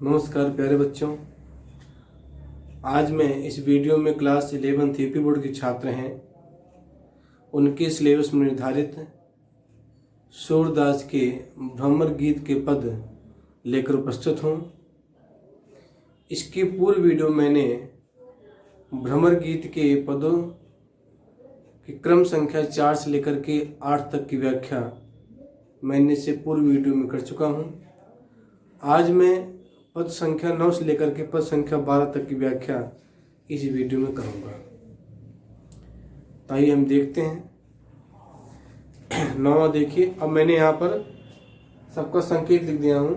नमस्कार प्यारे बच्चों। आज मैं इस वीडियो में क्लास 11 यूपी बोर्ड के छात्र हैं उनके सिलेबस में निर्धारित सूरदास के भ्रमर गीत के पद लेकर उपस्थित हूँ। इसके पूर्व वीडियो मैंने भ्रमर गीत के पदों की क्रम संख्या 4 से लेकर के 8 तक की व्याख्या मैंने इसे पूर्व वीडियो में कर चुका हूँ। आज मैं पद संख्या 9 से लेकर के पद संख्या 12 तक की व्याख्या इस वीडियो में करूँगा। तो आइए हम देखते हैं। 9 देखिए, अब मैंने यहाँ पर सबका संकेत लिख दिया हूँ।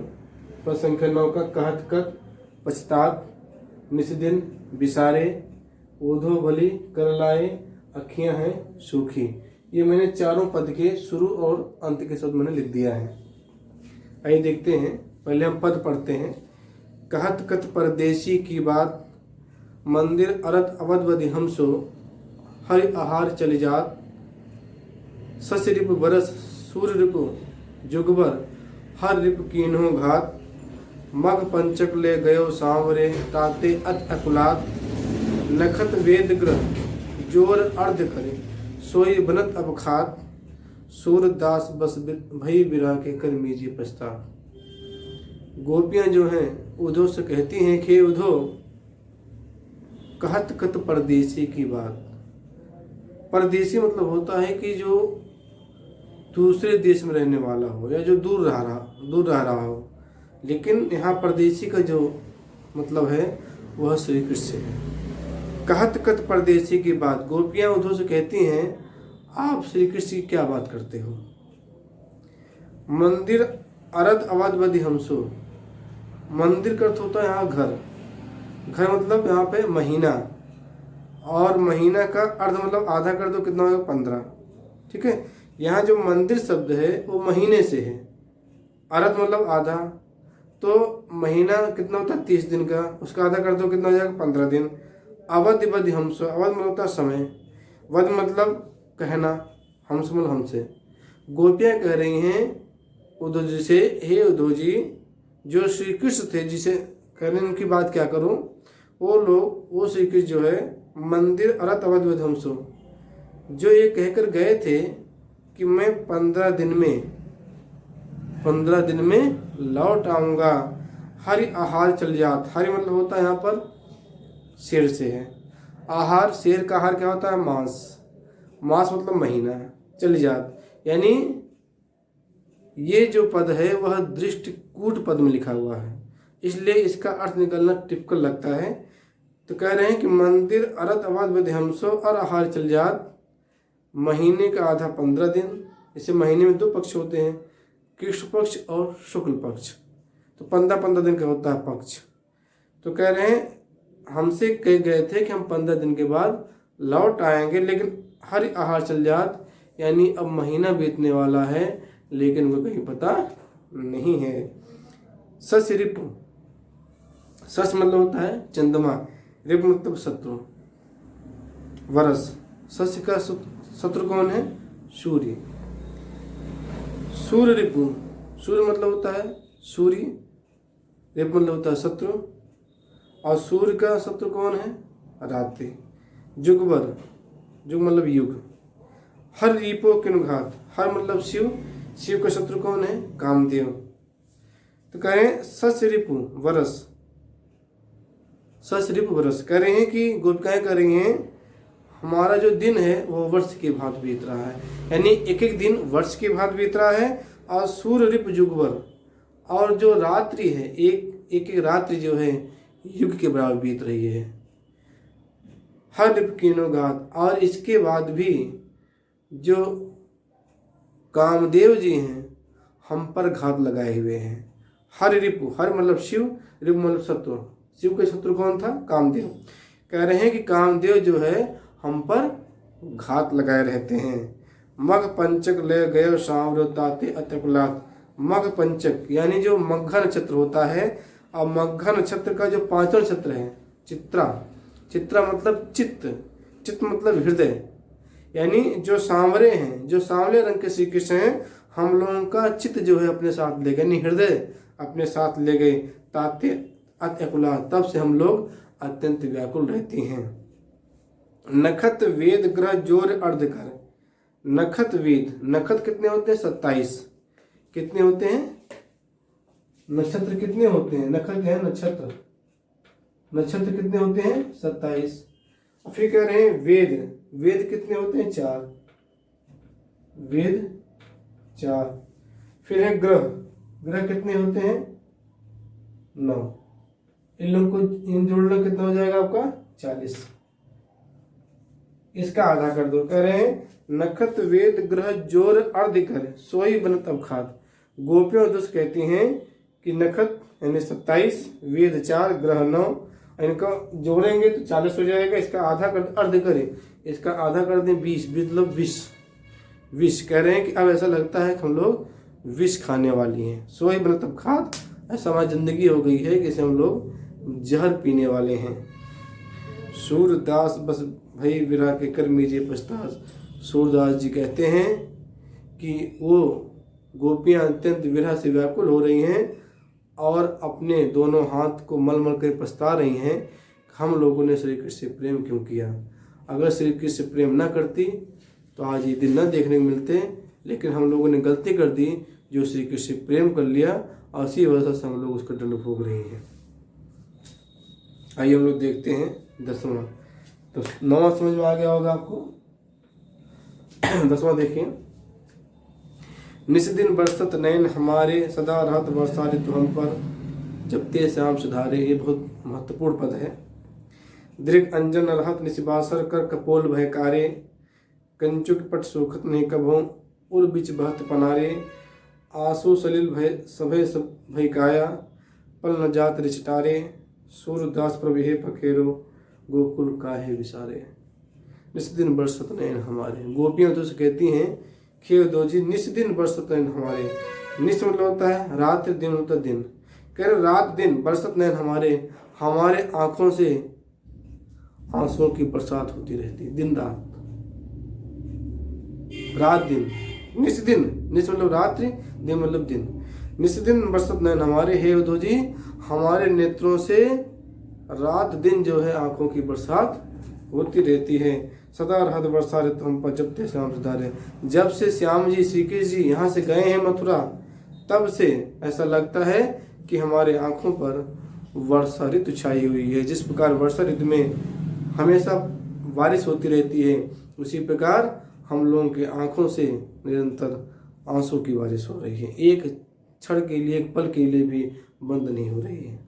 पद संख्या 9 का कहत कत पछतात निस्दिन बिसारे ओधो भली कर लाए अखियाँ हैं सूखी। ये मैंने चारों पद के शुरू और अंत के शब्द मैंने लिख दिया है। आइए देखते हैं। पहले हम पद पढ़ते हैं। कहत कत परदेसी की बात मंदिर अरत अवध हमसो हरि आहार चली जात सस रिप बरस सूर्य रिप जुगबर हर रिप कीन्हो घात मग पंचक ले गयो सांवरे ताते अत अकुलात नखत वेद ग्रह जोर अर्ध करे सोई बनत अब खात सूरदास बस भई बिरा के कर मीजिए पछतात। गोपियां जो हैं उधो से कहती हैं कि उधो कहत कत परदेसी की बात। परदेसी मतलब होता है कि जो दूसरे देश में रहने वाला हो या जो दूर रह रहा हो, लेकिन यहाँ परदेसी का जो मतलब है वह श्री कृष्ण है। कहत कत परदेसी की बात। गोपियां उधो से कहती हैं आप श्री कृष्ण की क्या बात करते हो। मंदिर अरद अवध हमसो। मंदिर का अर्थ होता है यहाँ घर। घर मतलब यहाँ पे महीना, और महीना का अर्ध मतलब आधा कर दो कितना होगा 15। ठीक है, यहाँ जो मंदिर शब्द है वो महीने से है। अरद मतलब आधा, तो महीना कितना होता है 30 दिन का, उसका आधा कर दो कितना हो जाएगा 15 दिन। अवध वध हमसो। अवध मतलब होता है समय, वध मतलब कहना, हमस मतलब हमसे। गोपियाँ कह रही हैं उद्धव जी से, हे उद्धव जी जो श्री कृष्ण थे जिसे कहने उनकी बात क्या करूं, वो श्री कृष्ण जो है मंदिर अरत अवध हमसो जो ये कहकर गए थे कि मैं 15 दिन में लौट आऊंगा। हरि आहार चल जात। हरि मतलब होता है यहाँ पर शेर से है। आहार, शेर का आहार क्या होता है मांस। मास मतलब महीना। चल जात यानी ये जो पद है वह दृष्टिकूट पद में लिखा हुआ है, इसलिए इसका अर्थ निकलना टिपिकल लगता है। तो कह रहे हैं कि मंदिर अरत अवध हमसो और आहार चल जात। महीने का आधा 15 दिन। इसे महीने में 2 पक्ष होते हैं, कृष्ण पक्ष और शुक्ल पक्ष। तो 15 दिन का होता है पक्ष। तो कह रहे हैं हमसे कह गए थे कि हम 15 दिन के बाद लौट आएंगे, लेकिन हर आहार चल जात यानी अब महीना बीतने वाला है लेकिन वो कहीं पता नहीं है। सस रिप। सस मतलब होता है चंद्रमा, रिप मतलब शत्रु, वरस। सस का शत्रु कौन है? सूर्य। सूर्य रिपु। सूर्य मतलब होता है सूर्य, रिप मतलब होता है शत्रु, और सूर्य का शत्रु कौन है? रात्रि। जुगवर, जुग मतलब युग। हर रिपो किनुघात। हर मतलब शिव, शिव का शत्रु कौन है? कामदेव। तो कह रहे हैं सस रिपु वरस। सस रिपु वरस। कह रहे हैं कि गोपिकाएं कह रही हैं हमारा जो दिन है वो वर्ष के भांति बीत रहा है, यानी एक एक दिन वर्ष के भांति बीत रहा है। और सूर्य रिप जुगवर, और जो रात्रि है एक रात्रि जो है युग के बराबर बीत रही है। हर रिप कीनो घात। और इसके बाद भी जो कामदेव जी हैं हम पर घात लगाए हुए हैं। हर रिपु, हर मतलब शिव, रिपु मतलब शत्रु। शिव के शत्रु कौन था? कामदेव। कह रहे हैं कि कामदेव जो है हम पर घात लगाए रहते हैं। मग पंचक ले गयो सांवरो ताते अतकुलात। मग पंचक यानी जो मघा नक्षत्र होता है, और मघा नक्षत्र का जो 5वां नक्षत्र है चित्रा। चित्रा मतलब चित्त, चित्त मतलब हृदय, यानी जो सांवरे हैं, जो सांवले रंग के श्री कृष्ण हैं, हम लोगों का चित्त जो है अपने साथ ले गए, यानी हृदय अपने साथ ले गए। ताते अत्याकुला, तब से हम लोग अत्यंत व्याकुल रहते हैं। नखत वेद ग्रह जोर अर्ध कर। नखत वेद, नखत कितने होते हैं? 27। कितने होते हैं? नक्षत्र कितने होते हैं? नखत है नक्षत्र, नक्षत्र कितने होते हैं? 27। फिर कह रहे हैं वेद, वेद कितने होते हैं? 4, वेद 4। फिर है ग्रह, ग्रह कितने होते हैं? 9। इन लोगों को इन जोड़ना कितना हो जाएगा आपका? 40। इसका आधा कर दो। कह रहे हैं नखत वेद ग्रह जोर अर्ध कर, सोई बनत अवखात। गोपियों दुष्ट कहती हैं कि नखत यानी 27, वेद 4, ग्रह 9, इनका जोड़ेंगे तो 40 हो जाएगा। इसका आधा कर, अर्ध करें, इसका आधा कर दें 20, मतलब विष। विष कह रहे हैं कि अब ऐसा लगता है कि हम लोग विष खाने वाली हैं। सोई बनत अवखात, ऐसा हमारी जिंदगी हो गई है कि जैसे हम लोग जहर पीने वाले हैं। सूरदास बस भई विरह के कर मीजे पछतास। सूरदास जी कहते हैं कि वो गोपियां अत्यंत विरह से व्याकुल हो रही हैं और अपने दोनों हाथ को मल मल कर पछता रही हैं, हम लोगों ने श्री कृष्ण से प्रेम क्यों किया। अगर श्री कृष्ण से प्रेम न करती तो आज ये दिन न देखने को मिलते, लेकिन हम लोगों ने गलती कर दी जो श्री कृष्ण से प्रेम कर लिया और इसी वजह से हम लोग उसका दंड भोग रहे हैं। आइए हम लोग देखते हैं 10वां। तो 9वां समझ में आ गया होगा आपको। 10वां देखिए। निस दिन बरसत नयन हमारे, सदा रहत वर्षा ऋतु हम पर, जपते श्याम सुधारे। ये बहुत महत्वपूर्ण पद है। दृग अंजन रहत निशिबासर कर कपोल भयकारे, कंचुक पट सुखत नहीं कभों उर बिच बहत पनारे। आंसू सलिल भय सभय सब भय काया, पल न जात रिचटारे। सूरदास प्रभु पखेरो, गोकुल काहे विसारे। निस दिन बरसत नयन हमारे। गोपियां तो कहती हैं खेव दो जी, निस दिन बरसत नयन हमारे। निस मतलब होता है रात, दिन होता है दिन। कह रहे रात दिन बरसत नयन हमारे, हमारे आंखों से आंसुओं की बरसात होती रहती, दिन रात, रात दिन। निस दिन, निस मतलब रात्रि, दिन मतलब दिन। निस दिन बरसत नयन हमारे, हे उद्धव जी हमारे नेत्रों से रात दिन जो है आंखों की बरसात होती रहती है। सदा रहत वर्षा ऋतु हम पर, जब ते श्याम सुधारे। जब से श्याम जी श्री कृष्ण जी यहाँ से गए हैं मथुरा, तब से ऐसा लगता है कि हमारे आंखों पर वर्षा ऋतु छाई हुई है। जिस प्रकार वर्षा ऋतु में हमेशा बारिश होती रहती है, उसी प्रकार हम लोगों के आंखों से निरंतर आंसू की बारिश हो रही है। एक क्षण के लिए, एक पल के लिए भी बंद नहीं हो रही है।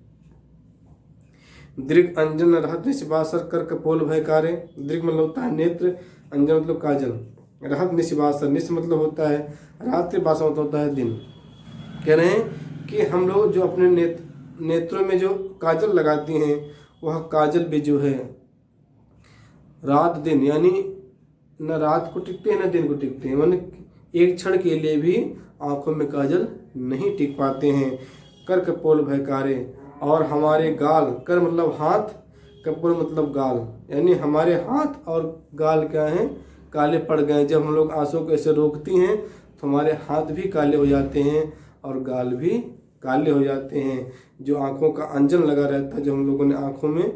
दृग अंजन रहत निशिबासर कर कपोल भयकारे। दृग मतलब होता है नेत्र, अंजन मतलब काजल, रहत निशिबासर, निश मतलब होता है रात्रि, बासा होता है दिन। कह रहे हैं कि हम लोग जो अपने नेत्रों में जो काजल लगाती हैं, वह काजल भी जो है रात दिन, यानी न रात को टिकते हैं न दिन को टिकते हैं, माने एक क्षण के लिए भी आंखों में काजल नहीं टिक पाते हैं। कर कपोल भयकारे, और हमारे गाल, कर मतलब हाथ, कपोल मतलब गाल, यानी हमारे हाथ और गाल क्या हैं? काले पड़ गए। जब हम लोग आंसू को ऐसे रोकती हैं तो हमारे हाथ भी काले हो जाते हैं और गाल भी काले हो जाते हैं। जो आंखों का अंजन लगा रहता है, जो हम लोगों ने आंखों में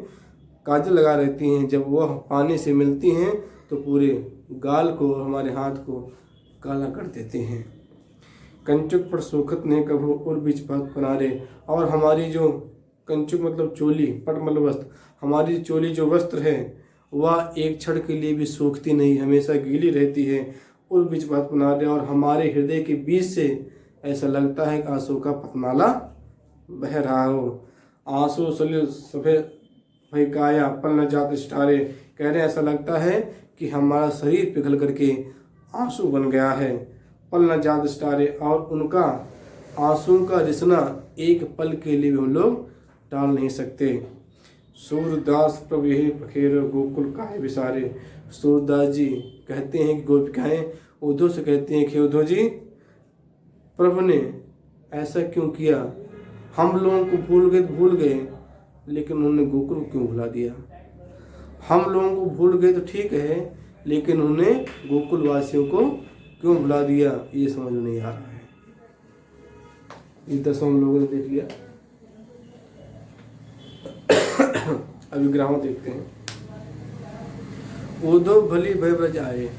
काजल लगा रहती हैं, जब वह पानी से मिलती हैं तो पूरे गाल को और हमारे हाथ को काला कर देते हैं। कंचुक पर सुखत नहीं कभू और बीच बात पनारे, और हमारी जो कंचुक मतलब चोली, पट मतलब वस्त्र, हमारी चोली जो वस्त्र है वह एक क्षण के लिए भी सूखती नहीं, हमेशा गीली रहती है। और बीच बात पनारे, और हमारे हृदय के बीच से ऐसा लगता है कि आंसू का पतनाला बह रहा हो। आंसू सलिल सफेद भई काया, पल न जात स्टारे। कह रहे ऐसा लगता है कि हमारा शरीर पिघल करके आंसू बन गया है। पल न जात स्टारे, और उनका आंसू का रिसना एक पल के लिए भी हम लोग टाल नहीं सकते। सूरदास प्रभु पखेर, गोकुल काहे विसारे। सूरदास जी कहते हैं कि गोपिकाएं उद्धव से कहते हैं कि उद्धव जी प्रभु ने ऐसा क्यों किया, हम लोगों को भूल गए, लेकिन उन्होंने गोकुल को क्यों भुला दिया। हम लोगों को भूल गए तो ठीक है, लेकिन उन्होंने गोकुल वासियों को क्यों भुला दिया, ये समझ में नहीं आ रहा है। ये 10 हम लोगों ने देख लिया। अभिग्राम देखते हैं। ऊधो भली भय ब्रज आए,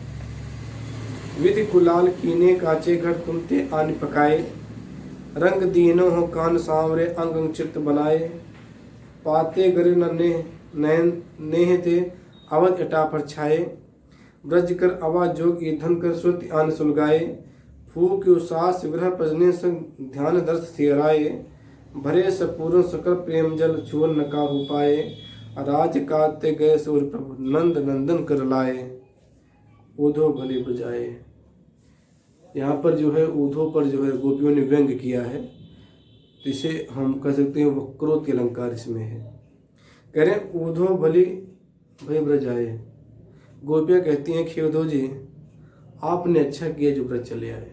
विधि कुलाल कीने काचे घर तुमते आन पकाए। रंग दीनो हो कान सांवरे अंग अंग चित्त बनाए। पाते गरे नयन नेह थे अवध अटा पर छाए। ब्रज कर आवाज जोग ईंधन कर श्रुति आन सुलगाए। फूक उसास विग्रह प्रजने संग ध्यान दर्श सियराए। भरे सपूर्ण सकल प्रेम जल छुअन न काहू पाए। राज काते गए सूर्य प्रभु नंद नंदन कर लाए। ऊधो भले बजाए। यहाँ पर जो है ऊधो पर जो है गोपियों ने व्यंग किया है, तो इसे हम कह सकते हैं वक्रोक्ति अलंकार इसमें है। कह रहे हैं ऊधो भली भय ब्रज आए। गोपियाँ कहती हैं कि ऊधो जी आपने अच्छा किया जो ब्रज चले आए।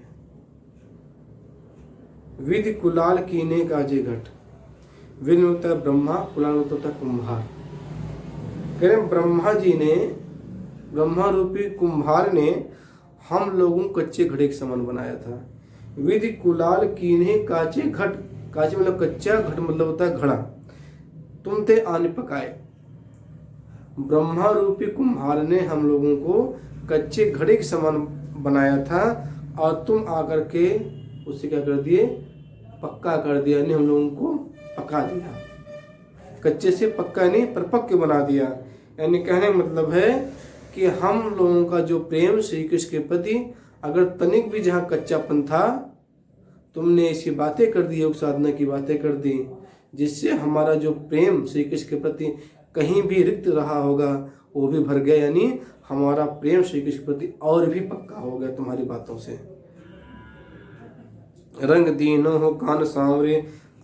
विधि कुलाल कीने काजे घट, विधि होता है ब्रह्मा, कुलाल होता है कुम्हार। कह रहे ब्रह्मा जी ने, ब्रह्मा रूपी कुम्हार ने हम लोगों को कच्चे घड़े के समान बनाया था। विधि कुलाल कीने काचे घट, काचे मतलब कच्चा, घट मतलब होता है घड़ा। तुम थे आन पकाए। ब्रह्मा रूपी कुम्हार ने हम लोगों को कच्चे घड़े के समान बनाया था और तुम आकर के उसे क्या कर दिए, पक्का कर दिया, यानी हम लोगों को पका दिया। कच्चे से पक्का नहीं परिपक्व बना दिया। यानी कहने का मतलब है कि हम लोगों का जो प्रेम श्री कृष्ण के प्रति अगर तनिक भी जहाँ कच्चापन था, तुमने ऐसी बातें कर दी, योग साधना की बातें कर दी, जिससे हमारा जो प्रेम श्री कृष्ण के प्रति कहीं भी रिक्त रहा होगा वो भी भर गया। यानी हमारा प्रेम श्री कृष्ण के प्रति और भी पक्का हो गया तुम्हारी बातों से। रंग दीनो हो कान सांवरे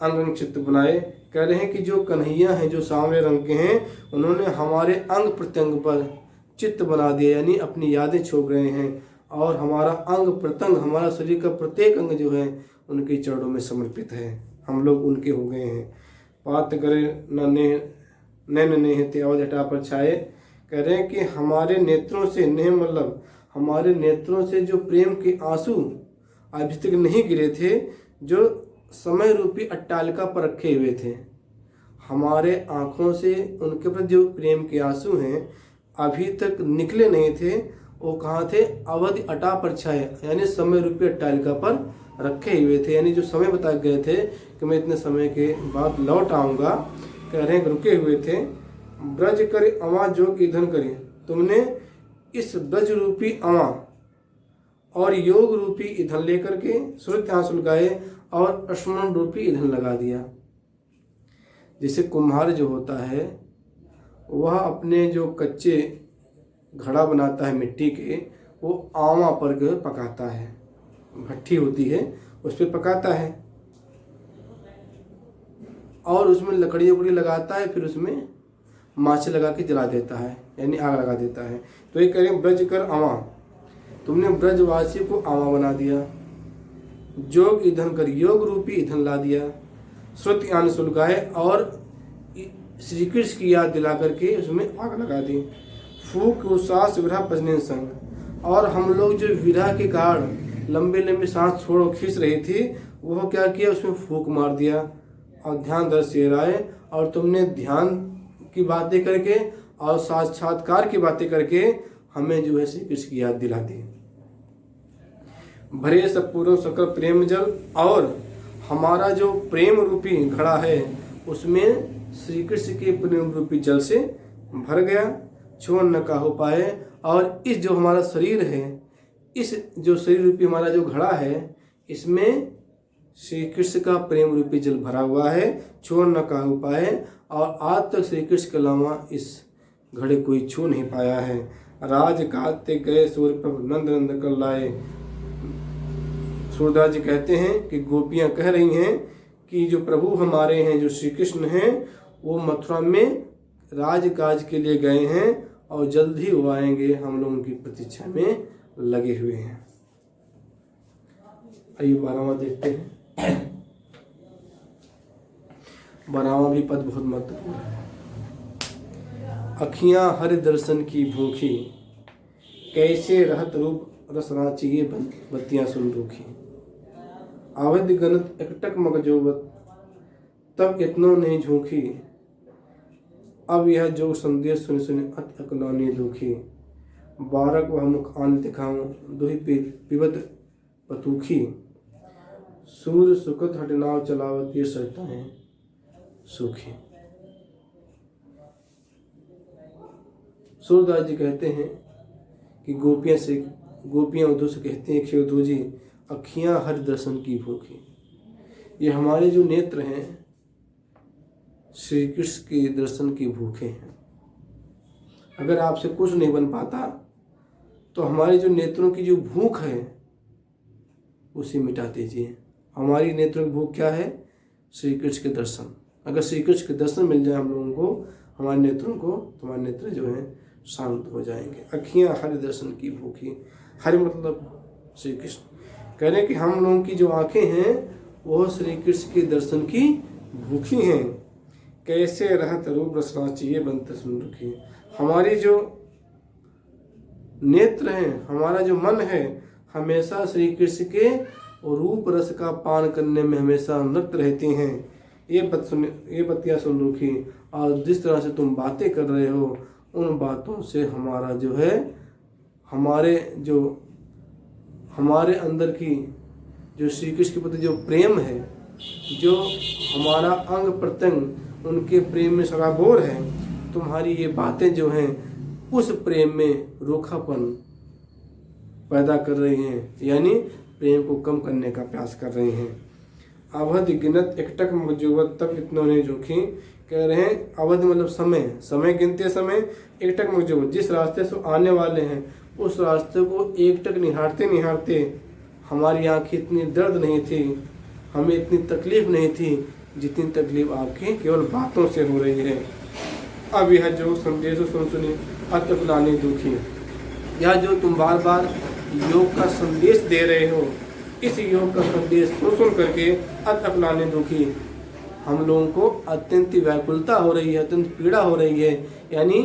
अंग अंग चित्त बनाए। कह रहे हैं कि जो कन्हैया हैं, जो सांवरे रंग के हैं, उन्होंने हमारे अंग प्रत्यंग पर चित्त बना दिया, यानी अपनी यादें छोड़ रहे हैं और हमारा अंग प्रत्यंग, हमारा शरीर का प्रत्येक अंग जो है उनके चरणों में समर्पित है। हम लोग उनके हो गए हैं। पात करे नैन नेह ते अवध अटा पर छाए। कह रहे हैं कि हमारे नेत्रों से, नेह मतलब हमारे नेत्रों से जो प्रेम के आंसू अभी तक नहीं गिरे थे, जो समय रूपी अट्टालिका पर रखे हुए थे, हमारे आँखों से उनके प्रति जो प्रेम के आंसू हैं अभी तक निकले नहीं थे, वो कहाँ थे, अवधि अटा पर छाए, यानी समय रूपी अट्टालिका पर रखे हुए थे। यानी जो समय बता गए थे कि मैं इतने समय के बाद लौट आऊँगा, कह रहे हैं रुके हुए थे। ब्रज करे अवा जोग ईंधन करे, तुमने इस ब्रज रूपी अवा और योग रूपी ईंधन लेकर के श्रुति आंसू लगाए और स्मरण रूपी ईंधन लगा दिया। जैसे कुम्हार जो होता है वह अपने जो कच्चे घड़ा बनाता है मिट्टी के, वो आवा पर पकाता है, भट्ठी होती है उस पर पकाता है और उसमें लकड़ी उकड़ी लगाता है, फिर उसमें माचे लगा के जला देता है, यानी आग लगा देता है। तो ये करें ब्रज कर आवा, तुमने ब्रजवासी को आवा बना दिया। जोग ईंधन कर, योग रूपी ईंधन ला दिया। श्रुति आन सुलगाए और श्री कृष्ण की याद दिला करके उसमें आग लगा दी। फूक उसास विरह पजने संग, और हम लोग जो विरह के कारण लंबे लंबे सांस छोड़ो खींच रही थी, वह क्या किया, उसमें फूक मार दिया और ध्यान दर से आए। और तुमने ध्यान की बातें करके और साक्षात्कार की बातें करके हमें जो है श्री कृष्ण की याद दिला दी। भरे सब पूर्ण सकल प्रेम जल, और हमारा जो प्रेम रूपी घड़ा है उसमें श्री कृष्ण के प्रेम रूपी जल से भर गया, छुअन न काहू पाए। और इस जो हमारा शरीर है, इस जो शरीर रूपी हमारा जो घड़ा है, इसमें श्री कृष्ण का प्रेम रूपी जल भरा हुआ है, छुअन न काहू पाए। और आज तक श्री कृष्ण के अलावा इस घड़े कोई छू नहीं पाया है। राज काते गए सूर्य प्रभु नंद नंद कर लाए। सूरदास जी कहते हैं कि गोपियां कह रही हैं कि जो प्रभु हमारे हैं, जो श्री कृष्ण हैं, वो मथुरा में राजकाज के लिए गए हैं और जल्द ही वो आएंगे, हम लोगों की प्रतीक्षा में लगे हुए हैं। आइए 12वां देखते हैं। 12वां भी पद बहुत महत्वपूर्ण है। अखियां हरि दर्शन की भूखी, कैसे रहत रूप रस रांची बत्तियां सुन रूखी। आवध गणत एकटक मगजोबत, तब इतनों नहीं झूठी, अब यह जो संदेश सुनि सुनि अति अकुलानी दुखी, बारक वह मुख आन दिखाऊं दुहि पिबत पतुखी, सूर्य सुकत हटनाव चलावत ये सरताएं सुखी। सूरदास जी कहते हैं कि गोपियां उद्धव से कहते हैं कि उद्धव जी अखियां हर दर्शन की भूखी। ये हमारे जो नेत्र हैं श्री कृष्ण के दर्शन की भूखे हैं। अगर आपसे कुछ नहीं बन पाता तो हमारे जो नेत्रों की जो भूख है उसे मिटा दीजिए। हमारी नेत्रों की भूख क्या है? श्री कृष्ण के दर्शन। अगर श्री कृष्ण के दर्शन मिल जाए हम लोगों को, हमारे नेत्रों को, तो हमारे नेत्र जो हैं शांत हो जाएंगे। अखियां हरि दर्शन की भूखी, हरि मतलब श्री कृष्ण। कह रहे हैं कि हम लोगों की जो आंखें हैं वह श्री कृष्ण के दर्शन की भूखी हैं। कैसे रहत रूप रसना चाहिए बनते सुन रखी। हमारी जो नेत्र हैं, हमारा जो मन है, हमेशा श्री कृष्ण के रूप रस का पान करने में हमेशा मस्त रहती हैं। ये बतिया सुन रखी। और जिस तरह से तुम बातें कर रहे हो उन बातों से हमारा जो है, हमारे अंदर की जो श्री कृष्ण के प्रति जो प्रेम है, जो हमारा अंग प्रत्यंग उनके प्रेम में सराबोर है, तुम्हारी ये बातें जो हैं उस प्रेम में रूखापन पैदा कर रही हैं, यानी प्रेम को कम करने का प्रयास कर रही हैं। अवध गिनत एकटक मजुवत तक इतना नहीं जोखी। कह रहे हैं अवध मतलब समय गिनते समय, एकटक मजुवत जिस रास्ते से आने वाले हैं उस रास्ते को एकटक निहारते निहारते हमारी आंखें इतनी दर्द नहीं थी, हमें इतनी तकलीफ नहीं थी जितनी तकलीफ आपकी केवल बातों से हो रही है। अब यह जो संदेश सुन सुनी अति अकुलानी दुखी, यह जो तुम बार बार योग का संदेश दे रहे हो, इस योग का संदेश सुन करके अति अकुलानी दुखी, हम लोगों को अत्यंत व्याकुलता हो रही है, अत्यंत पीड़ा हो रही है। यानी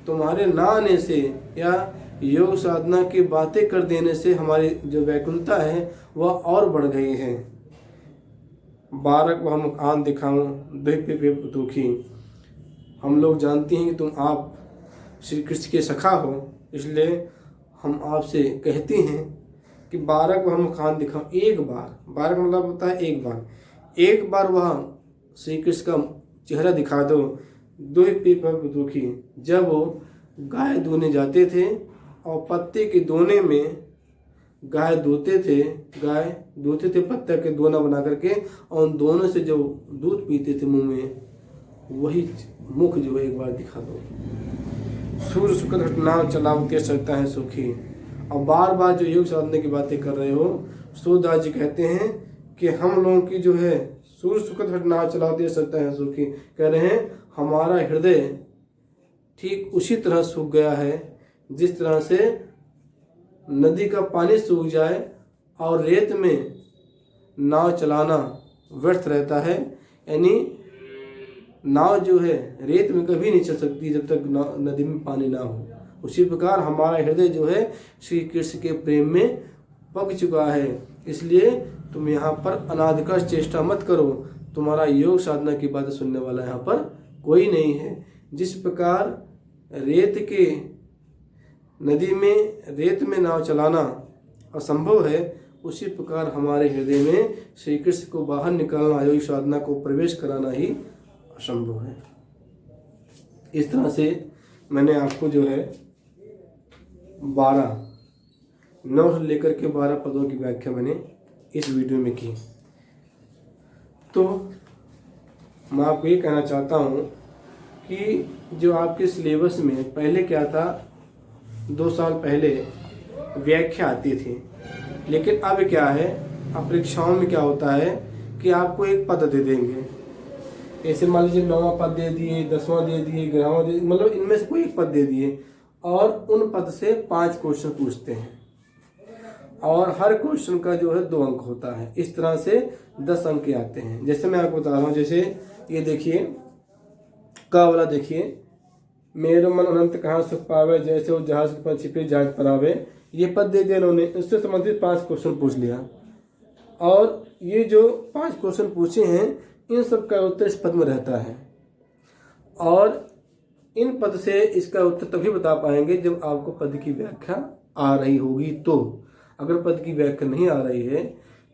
तुम्हारे ना आने से या योग साधना की बातें कर देने से हमारी जो व्याकुलता है वह और बढ़ गई है। बारक वह मुख आन दिखाऊं दुखी। हम लोग जानते हैं कि तुम आप श्री कृष्ण के सखा हो, इसलिए हम आपसे कहते हैं कि बारक वह मुख आन दिखाओ। एक बार, बारक मतलब होता है एक बार वह श्री कृष्ण का चेहरा दिखा दो। दुखी, जब वो गाय धोने जाते थे और पत्ते के दोने में गाय धोते थे पत्ते के दोना बना करके, और उन दोनों से जो दूध पीते थे मुंह में, वही मुख जो है एक बार दिखा दो। सूर्य सुकत हटनाव चलावते सकता है सुखी। और बार बार जो योग साधने की बातें कर रहे हो, सूरदास जी कहते हैं कि हम लोगों की जो है सूर्य सुकत हटनाव चलावते सकता है सुखी। कह रहे हैं हमारा हृदय ठीक उसी तरह सूख गया है जिस तरह से नदी का पानी सूख जाए और रेत में नाव चलाना व्यर्थ रहता है। यानी नाव जो है रेत में कभी नहीं चल सकती जब तक नदी में पानी ना हो। उसी प्रकार हमारा हृदय जो है श्री कृष्ण के प्रेम में पक चुका है। इसलिए तुम यहाँ पर अनादिकाल चेष्टा मत करो, तुम्हारा योग साधना की बातें सुनने वाला यहाँ पर कोई नहीं है। जिस प्रकार नदी में रेत में नाव चलाना असंभव है, उसी प्रकार हमारे हृदय में श्री कृष्ण को बाहर निकालना, योग साधना को प्रवेश कराना ही असंभव है। इस तरह से मैंने आपको जो है 9 से लेकर के 12 पदों की व्याख्या मैंने इस वीडियो में की। तो मैं आपको ये कहना चाहता हूँ कि जो आपके सिलेबस में पहले क्या था, 2 साल पहले व्याख्या आती थी, लेकिन अब क्या है, अब परीक्षाओं में क्या होता है कि आपको एक पद दे देंगे। ऐसे मान लीजिए 9वां पद दे दिए, 10वां दे दिए, 11वां दे दिए, मतलब इनमें से कोई एक पद दे दिए और उन पद से 5 क्वेश्चन पूछते हैं और हर क्वेश्चन का जो है 2 अंक होता है। इस तरह से 10 अंक आते हैं। जैसे मैं आपको बता रहा हूँ, जैसे ये देखिए का वाला देखिए, मेरे मन अनंत कहाँ सुख पावे, जैसे वो जहाज पर छिपे जहाज पर आवे, ये पद दे दिया उन्होंने। इससे संबंधित 5 क्वेश्चन पूछ लिया और ये जो 5 क्वेश्चन पूछे हैं इन सब का उत्तर इस पद में रहता है। और इन पद से इसका उत्तर तभी बता पाएंगे जब आपको पद की व्याख्या आ रही होगी। तो अगर पद की व्याख्या नहीं आ रही है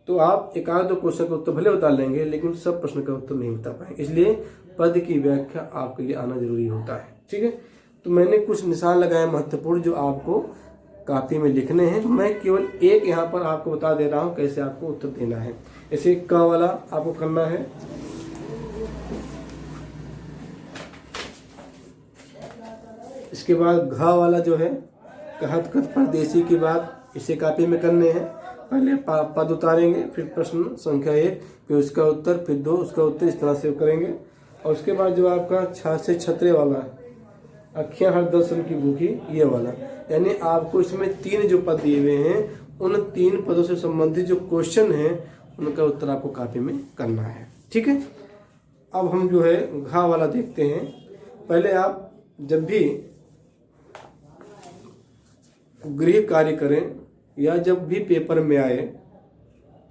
तो आप एक आध दो क्वेश्चन का उत्तर भले बता लेंगे, लेकिन सब प्रश्न का उत्तर नहीं बता पाएंगे। इसलिए पद की व्याख्या आपके लिए आना जरूरी होता है। ठीक है, तो मैंने कुछ निशान लगाए महत्वपूर्ण जो आपको कापी में लिखने हैं। मैं केवल एक यहाँ पर आपको बता दे रहा हूँ कैसे आपको उत्तर देना है। ऐसे क वाला आपको करना है, इसके बाद घ वाला जो है कहत कथ परदेसी की बात इसे कापी में करने हैं। पहले पद उतारेंगे, फिर प्रश्न संख्या 1, फिर उसका उत्तर, फिर 2 उसका उत्तर, इस तरह से करेंगे। और उसके बाद जो आपका छा से छतरे वाला है, अखियां हर दर्शन की भूखी, ये वाला, यानी आपको इसमें 3 जो पद दिए हुए हैं उन 3 पदों से संबंधित जो क्वेश्चन है उनका उत्तर आपको कापी में करना है। ठीक है, अब हम जो है घा वाला देखते हैं। पहले आप जब भी गृह कार्य करें या जब भी पेपर में आए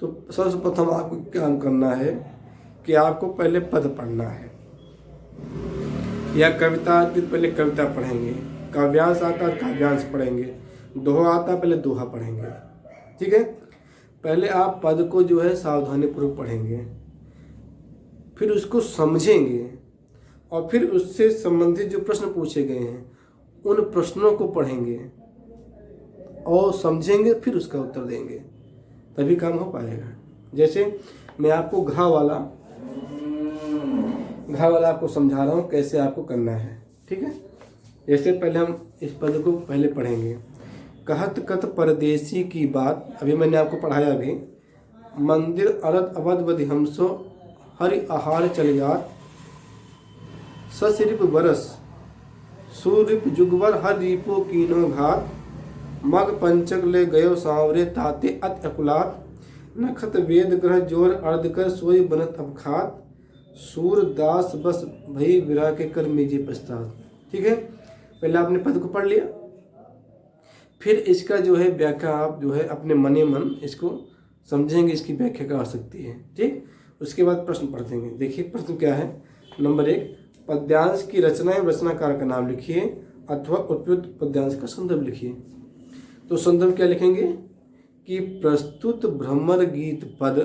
तो सर्वप्रथम आपको क्या करना है कि आपको पहले पद पढ़ना है। या कविता आती तो पहले कविता पढ़ेंगे, काव्यांश आता है काव्यांश पढ़ेंगे, दोहा आता पहले दोहा पढ़ेंगे। ठीक है, पहले आप पद को जो है सावधानीपूर्वक पढ़ेंगे, फिर उसको समझेंगे और फिर उससे संबंधित जो प्रश्न पूछे गए हैं उन प्रश्नों को पढ़ेंगे और समझेंगे, फिर उसका उत्तर देंगे, तभी काम हो पाएगा। जैसे मैं आपको घा वाला आपको समझा रहा हूँ कैसे आपको करना है। ठीक है, जैसे पहले हम इस पद को पहले पढ़ेंगे। कहत कथ परदेसी की बात, अभी मैंने आपको पढ़ाया भी। मंदिर अरत अवध बधि हमसो हरि आहार चल जात, ससिरिप बरस सूरिप जुगवर हर रिपो कीनो घात, मग पंचक ले गयो सांवरे ताते अत अकुलात, नखत वेद ग्रह जोर अर्ध कर सोई बनत अबखात, सूरदास बस भई विरा के कर मीजे पछतात। ठीक है, पहले आपने पद को पढ़ लिया, फिर इसका जो है व्याख्या आप जो है अपने मने मन इसको समझेंगे, इसकी व्याख्या क्या हो सकती है। ठीक, उसके बाद प्रश्न पढ़ देंगे। देखिए प्रश्न क्या है। नंबर 1, पद्यांश की रचना एवं रचनाकार का नाम लिखिए अथवा उपयुक्त पद्यांश का संदर्भ लिखिए। तो संदर्भ क्या लिखेंगे कि प्रस्तुत भ्रमर गीत पद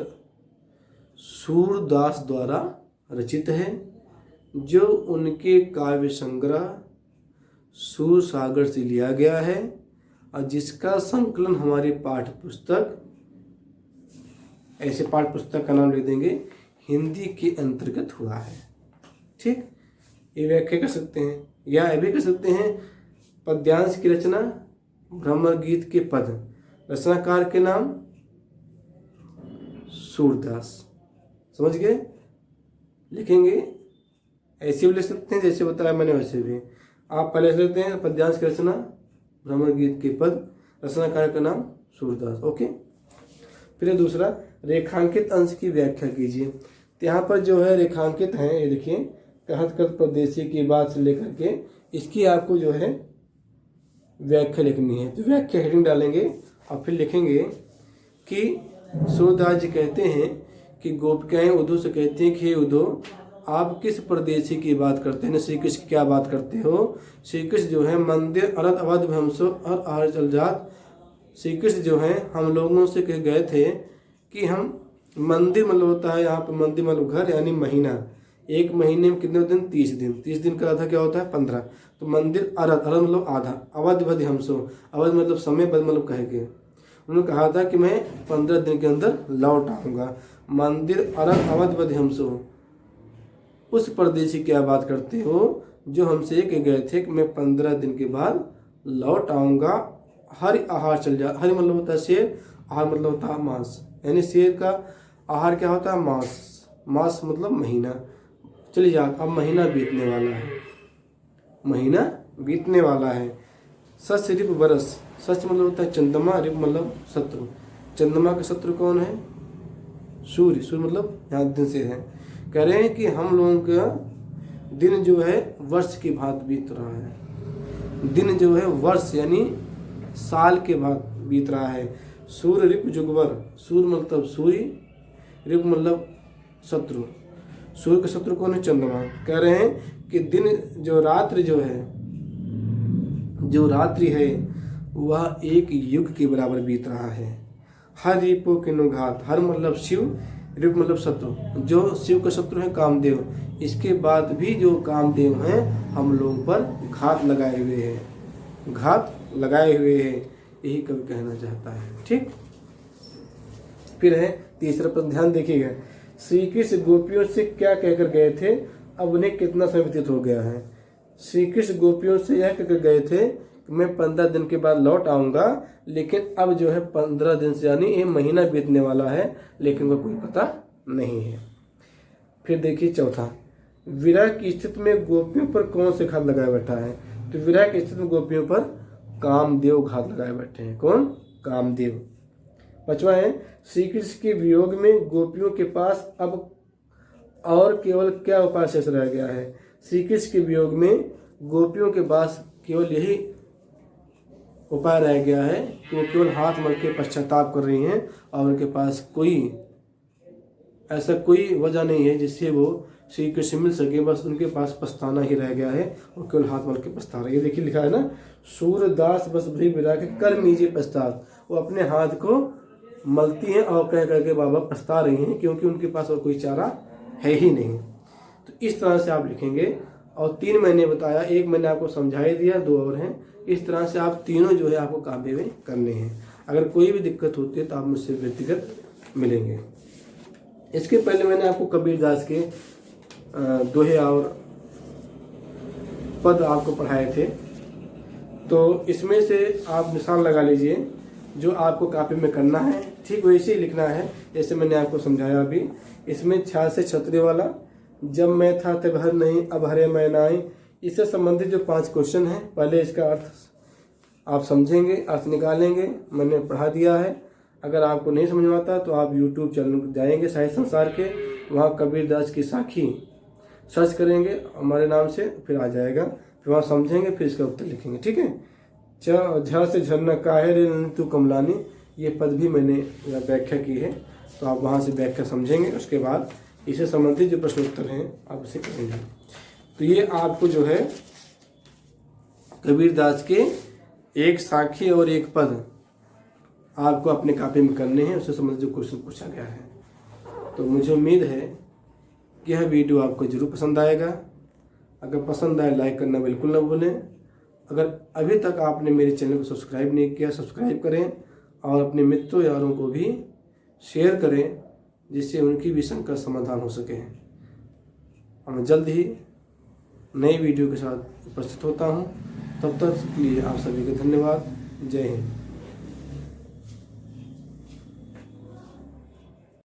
सूरदास द्वारा रचित है, जो उनके काव्य संग्रह सूर सागर से लिया गया है और जिसका संकलन हमारी पाठ्य पुस्तक, ऐसे पाठ्य पुस्तक का नाम लिख देंगे, हिंदी के अंतर्गत हुआ है। ठीक, ये व्याख्या कर सकते हैं या ये भी कर सकते हैं पद्यांश की रचना भ्रमर गीत के पद, रचनाकार के नाम सूरदास। समझ गए, लिखेंगे ऐसे भी लिख सकते हैं जैसे बताया मैंने वैसे भी। आप पहले लिख लेते हैं पद्यांश की रचना भ्रमर गीत के पद, रचनाकार का नाम सूरदास। ओके, फिर दूसरा, रेखांकित अंश की व्याख्या कीजिए। तो यहाँ पर जो है रेखांकित हैं, ये देखिए, कहत कथ परदेसी की बात से लेकर के इसकी आपको जो है व्याख्या लिखनी है। तो व्याख्या हेडिंग डालेंगे और फिर लिखेंगे कि सूरदास जी कहते हैं कि गोपिकाएं उद्धव से कहती हैं कि हे उद्धव, आप किस परदेसी की बात करते हैं, श्री कृष्ण की क्या बात करते हो। श्री कृष्ण जो है मंदिर अरत अवध हमसो और आहार चल जात। श्री कृष्ण जो है हम लोगों से कह गए थे कि हम मंदिर मतलब होता है यहाँ पर मंदिर मतलब घर यानी महीना, एक महीने में कितने दिन, 30 दिन, 30 दिन का आधा क्या होता है 15। तो मंदिर अरत, अरत मतलब आधा, अवध बधि हमसो, अवध मतलब समय, बध मतलब कहेंगे। उन्होंने कहा था कि मैं 15 दिन के अंदर लौट आऊँगा। मंदिर अरत अवध बधि हमसो, उस परदेसी क्या बात करते हो जो हमसे कह गए थे कि मैं 15 दिन के बाद लौट आऊँगा। हरि आहार चल जा, हरि मतलब होता है शेर, आहार मतलब होता है मांस, यानी शेर का आहार क्या होता है मांस, मास मतलब महीना। चलिए जा, अब महीना बीतने वाला है, महीना बीतने वाला है। सच रिप बरस, सच मतलब होता है चंद्रमा, रिप मतलब शत्रु। चंद्रमा का शत्रु कौन है, सूर्य। सूर्य मतलब यहाँ दिन से है। कह रहे हैं कि हम लोगों का दिन जो है वर्ष की भांति बीत रहा है। दिन जो है वर्ष यानी साल के भांति बीत रहा है। सूर्य रिप जुगवर, सूर्य मतलब सूर्य, रिप मतलब शत्रु। सूर्य का शत्रु कौन है? चंद्रमा। कह रहे हैं कि दिन जो रात्रि है वह एक युग के बराबर बीत रहा है। हर रिपो के नुघात, हर मतलब शिव, रिप मतलब शत्रु, जो शिव का शत्रु है कामदेव, इसके बाद भी जो कामदेव हैं हम लोगों पर घात लगाए हुए हैं, यही कवि कहना चाहता है। ठीक, फिर है तीसरा पद, ध्यान देखिएगा। श्री कृष्ण गोपियों से क्या कहकर गए थे, अब उन्हें कितना समय व्यतीत हो गया है। श्री कृष्ण गोपियों से यह कहकर गए थे कि मैं 15 दिन के बाद लौट आऊंगा, लेकिन अब जो है 15 दिन से यानी एक महीना बीतने वाला है, लेकिन वह कोई पता नहीं है। फिर देखिए चौथा, विरह की स्थिति में गोपियों पर कौन से घात लगाए बैठा है। तो विरह की स्थिति में गोपियों पर कामदेव घात लगाए बैठे हैं। कौन? कामदेव। पांचवा है, श्री कृष्ण के वियोग में गोपियों के पास अब और केवल क्या उपाय शेष रह गया है। श्री कृष्ण के वियोग में गोपियों के पास केवल यही उपाय रह गया है कि वो केवल हाथ मल के पश्चाताप कर रही हैं, और उनके पास ऐसा कोई वजह नहीं है जिससे वो श्री कृष्ण मिल सके, बस उनके पास पछताना ही रह गया है और केवल हाथ मल के पछता रही है। देखिए लिखा है ना, सूरदास बस भरी विदा के कर मीजिए पछतात, वो अपने हाथ को मलती हैं और कह करके बाबा पछता रही हैं, क्योंकि उनके पास और कोई चारा है ही नहीं। तो इस तरह से आप लिखेंगे, और 3 मैंने बताया, 1 मैंने आपको समझा ही दिया, 2 और हैं। इस तरह से आप तीनों जो है आपको काव्य में करने हैं। अगर कोई भी दिक्कत होती है तो आप मुझसे व्यक्तिगत मिलेंगे। इसके पहले मैंने आपको कबीरदास के दोहे और पद आपको पढ़ाए थे, तो इसमें से आप निशान लगा लीजिए जो आपको कापी में करना है, ठीक वैसे ही लिखना है जैसे मैंने आपको समझाया अभी। इसमें 6 से छतरी वाला, जब मैं था तब हर नहीं अब हरे मैं नाई, इससे संबंधित जो 5 क्वेश्चन हैं, पहले इसका अर्थ आप समझेंगे, अर्थ निकालेंगे, मैंने पढ़ा दिया है। अगर आपको नहीं समझ में आता तो आप YouTube चैनल जाएंगे साहित्य संसार के, वहाँ कबीरदास की साखी सर्च करेंगे हमारे नाम से, फिर आ जाएगा, फिर वहाँ समझेंगे, फिर इसका उत्तर लिखेंगे। ठीक है। झ से झरना काहे रे तू कमलानी, ये पद भी मैंने व्याख्या की है, तो आप वहाँ से व्याख्या समझेंगे, उसके बाद इससे संबंधित जो प्रश्न उत्तर हैं आप उसे करेंगे। तो ये आपको जो है कबीरदास के एक साखी और एक पद आपको अपने कॉपी में करने हैं, उससे संबंधित जो क्वेश्चन पूछा गया है। तो मुझे उम्मीद है कि यह वीडियो आपको जरूर पसंद आएगा। अगर पसंद आए लाइक करना बिल्कुल ना भूलें। अगर अभी तक आपने मेरे चैनल को सब्सक्राइब नहीं किया, सब्सक्राइब करें और अपने मित्रों यारों को भी शेयर करें, जिससे उनकी भी शंका समाधान हो सके। मैं जल्द ही नई वीडियो के साथ उपस्थित होता हूँ। तब तक के लिए आप सभी को धन्यवाद। जय हिंद।